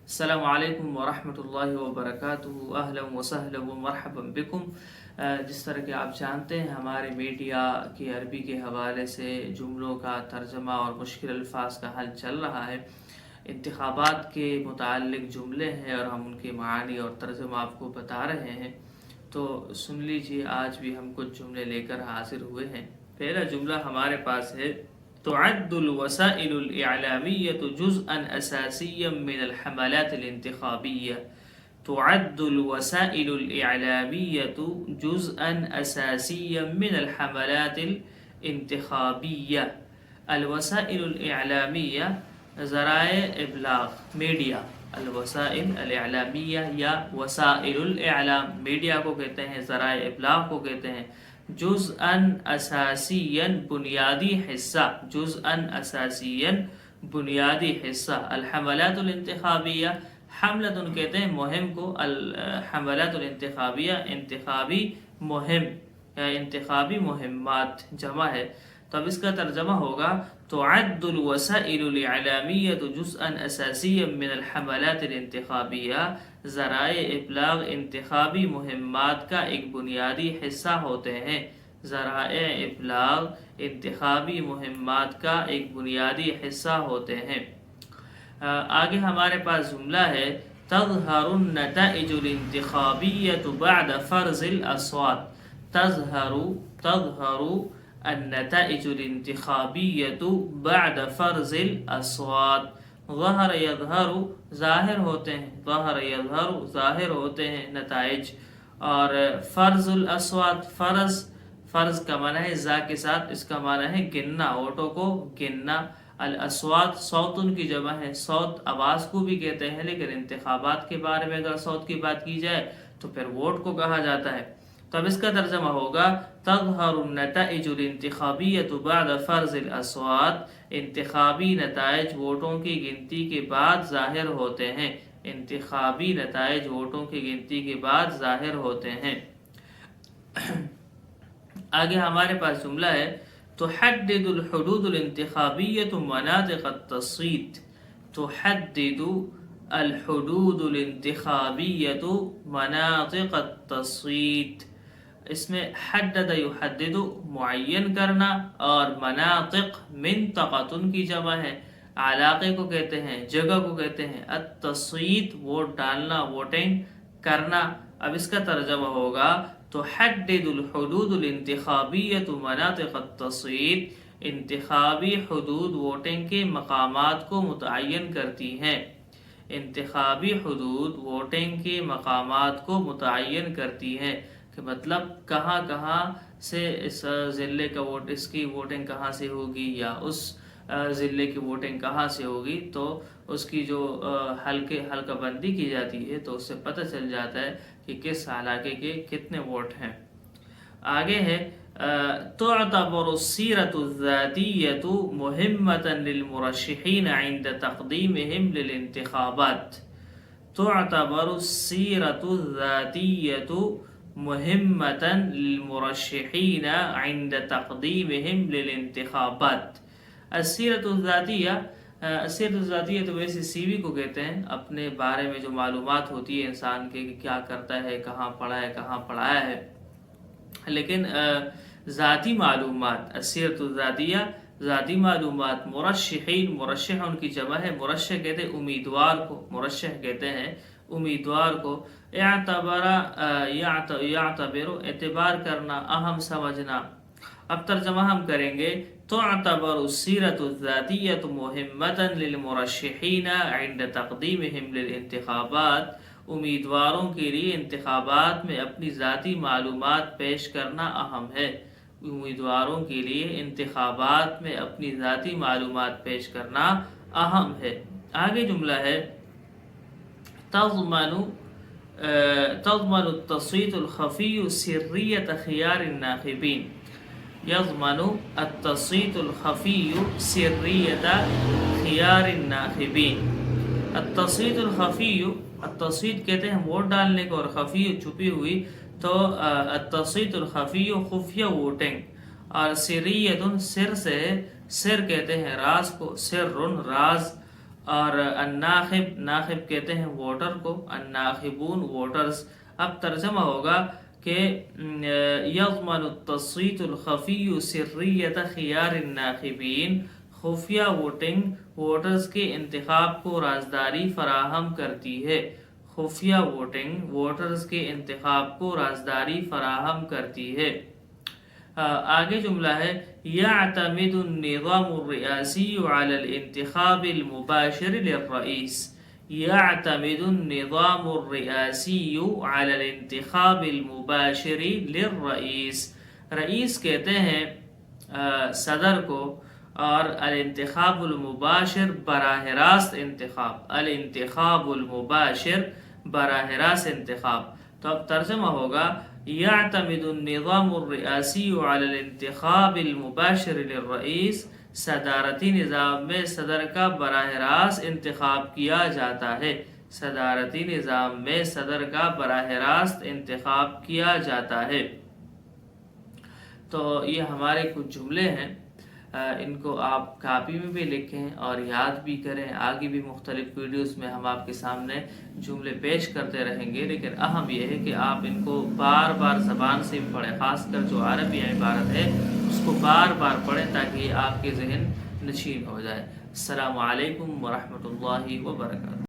السلام علیکم ورحمۃ اللہ وبرکاتہ، اہلا وسہلا ومرحبا بکم۔ جس طرح کہ آپ جانتے ہیں ہمارے میڈیا کی عربی کے حوالے سے جملوں کا ترجمہ اور مشکل الفاظ کا حل چل رہا ہے۔ انتخابات کے متعلق جملے ہیں اور ہم ان کے معانی اور ترجمہ آپ کو بتا رہے ہیں، تو سن لیجیے۔ آج بھی ہم کچھ جملے لے کر حاضر ہوئے ہیں۔ پہلا جملہ ہمارے پاس ہے: تعد الوسائل الإعلامية جزءا أساسيا من الحملات الانتخابية. تعد الوسائل الإعلامية جزءا أساسيا من الحملات الانتخابية. الوسائل الإعلامية ذرائع ابلاغ، میڈیا۔ الوسائل الاعلامیہ یا وسائل الاعلام، میڈیا کو کہتے ہیں، ذرائع ابلاغ کو کہتے ہیں۔ جزءاً اساسیاً بنیادی حصہ، جزءاً اساسیاً بنیادی حصہ۔ الحملات الانتخابیہ، حملۃ کہتے ہیں مہم کو، الحملات الانتخابیہ انتخابی مہم یا انتخابی مہمات جمع ہے۔ تو اب اس کا ترجمہ ہوگا: تعد الوسائل الاعلامیہ جزءاً اساسیاً من الحملات الانتخابیہ، ذرائع ابلاغ انتخابی مہمات کا ایک بنیادی حصہ ہوتے ہیں۔ ذرائع ابلاغ انتخابی مہمات کا ایک بنیادی حصہ ہوتے ہیں۔ آگے ہمارے پاس جملہ ہے: تظہر النتائج الانتخابیۃ بعد فرض الاصوات. تظہر النتائج الانتخابیۃ بعد فرض الاصوات. ظہر یظہر ظاہر ہوتے ہیں، ظہر یظہر ظاہر ہوتے ہیں نتائج، اور فرض الاصوات، فرض کا معنی ہے ذا کے ساتھ، اس کا معنی ہے گننا، ووٹوں کو گننا۔ الاصوات صوتن کی جمع ہے، صوت آواز کو بھی کہتے ہیں، لیکن انتخابات کے بارے میں اگر صوت کی بات کی جائے تو پھر ووٹ کو کہا جاتا ہے۔ تو اب اس کا ترجمہ ہوگا: تظہر النتائج الانتخابیۃ بعد فرض الاصوات. انتخابی نتائج ووٹوں کی گنتی کے بعد ظاہر ہوتے ہیں، انتخابی نتائج ووٹوں کی گنتی کے بعد ظاہر ہوتے ہیں۔ آگے ہمارے پاس جملہ ہے: تحدد الحدود الانتخابیۃ مناطق التصویت. تحدد الحدود الانتخابیۃ مناطق التصویت. اس میں حدد یحدد معین کرنا، اور مناطق منطقۃ کی جمع ہے، علاقے کو کہتے ہیں، جگہ کو کہتے ہیں۔ التصویت ووٹ ڈالنا، ووٹنگ کرنا۔ اب اس کا ترجمہ ہوگا: تحدد الحدود الانتخابیۃ مناطق التصویت. انتخابی حدود ووٹنگ کے مقامات کو متعین کرتی ہیں، انتخابی حدود ووٹنگ کے مقامات کو متعین کرتی ہیں، کہ مطلب کہاں کہاں سے اس ضلع کا ووٹ، اس کی ووٹنگ کہاں سے ہوگی، یا اس ضلع کی ووٹنگ کہاں سے ہوگی، تو اس کی جو حلقہ بندی کی جاتی ہے تو اس سے پتہ چل جاتا ہے کہ کس علاقے کے کتنے ووٹ ہیں۔ آگے ہے: تعتبر السیرۃ الذاتیۃ مہمۃ للمرشحین عند تقدیمہم للانتخابات. تعتبر السیرۃ الذاتیۃ مہمۃ للمرشحین عند تقدیمہم للانتخابات. السیرۃ الذاتیہ، سیرت الذاتیہ تو ویسے سی وی کو کہتے ہیں، اپنے بارے میں جو معلومات ہوتی ہے انسان کے، کہ کیا کرتا ہے، کہاں پڑھا ہے، کہاں پڑھایا ہے۔ لیکن ذاتی معلومات، السیرت الذاتیہ ذاتی معلومات، مرشحین، مرشح ان کی جمع ہے، مرشح کہتے ہیں امیدوار کو، مرشح کہتے ہیں امیدوار کو۔ اعتبر یعتبر اعتبار کرنا، اہم سمجھنا۔ اب ترجمہ ہم کریں گے: تعتبر السیرۃ الذاتیۃ مہمۃ للمرشحین عند تقدیمہم للانتخابات. امیدواروں کے لیے انتخابات میں اپنی ذاتی معلومات پیش کرنا اہم ہے، امیدواروں کے لیے انتخابات میں اپنی ذاتی معلومات پیش کرنا اہم ہے۔ آگے جملہ ہے: تضمن التصویت الخفی سریۃ خیار الناخبین. یضمن التصویت الخفی سریۃ خیار الناخبین. التصویت الخفی، التصویت کہتے ہیں ووٹ ڈالنے کو، اور خفی چھپی ہوئی، تو التصویت الخفی خفیہ ووٹنگ، اور سریۃ سر سے، سر کہتے ہیں راز کو، سر راز، اور الناخب، ناخب کہتے ہیں ووٹر کو، الناخبون ووٹرز۔ اب ترجمہ ہوگا کہ یضمن التصویت الخفی سریت خیار الناخبین، خفیہ ووٹنگ ووٹرز کے انتخاب کو رازداری فراہم کرتی ہے، خفیہ ووٹنگ ووٹرز کے انتخاب کو رازداری فراہم کرتی ہے۔ آگے جملہ ہے یعتمد النظام الریاسی علی الانتخاب المباشر للرئیس، یعتمد النظام الریاسی علی الانتخاب المباشر للرئیس، رئیس کہتے ہیں صدر کو، اور الانتخاب المباشر براہ راست انتخاب، الانتخاب المباشر براہ راست انتخاب۔ تو اب ترجمہ ہوگا یعتمد النظام الریاسی علی الانتخاب المباشر للرئیس، صدارتی نظام میں صدر کا براہ راست انتخاب کیا جاتا ہے، صدارتی نظام میں صدر کا براہ راست انتخاب کیا جاتا ہے۔ تو یہ ہمارے کچھ جملے ہیں، ان کو آپ کاپی میں بھی لکھیں اور یاد بھی کریں۔ آگے بھی مختلف ویڈیوز میں ہم آپ کے سامنے جملے پیش کرتے رہیں گے، لیکن اہم یہ ہے کہ آپ ان کو بار بار زبان سے بھی پڑھیں، خاص کر جو عربی عبارت ہے اس کو بار بار پڑھیں تاکہ یہ آپ کے ذہن نشین ہو جائے۔ السلام علیکم ورحمۃ اللہ وبرکاتہ۔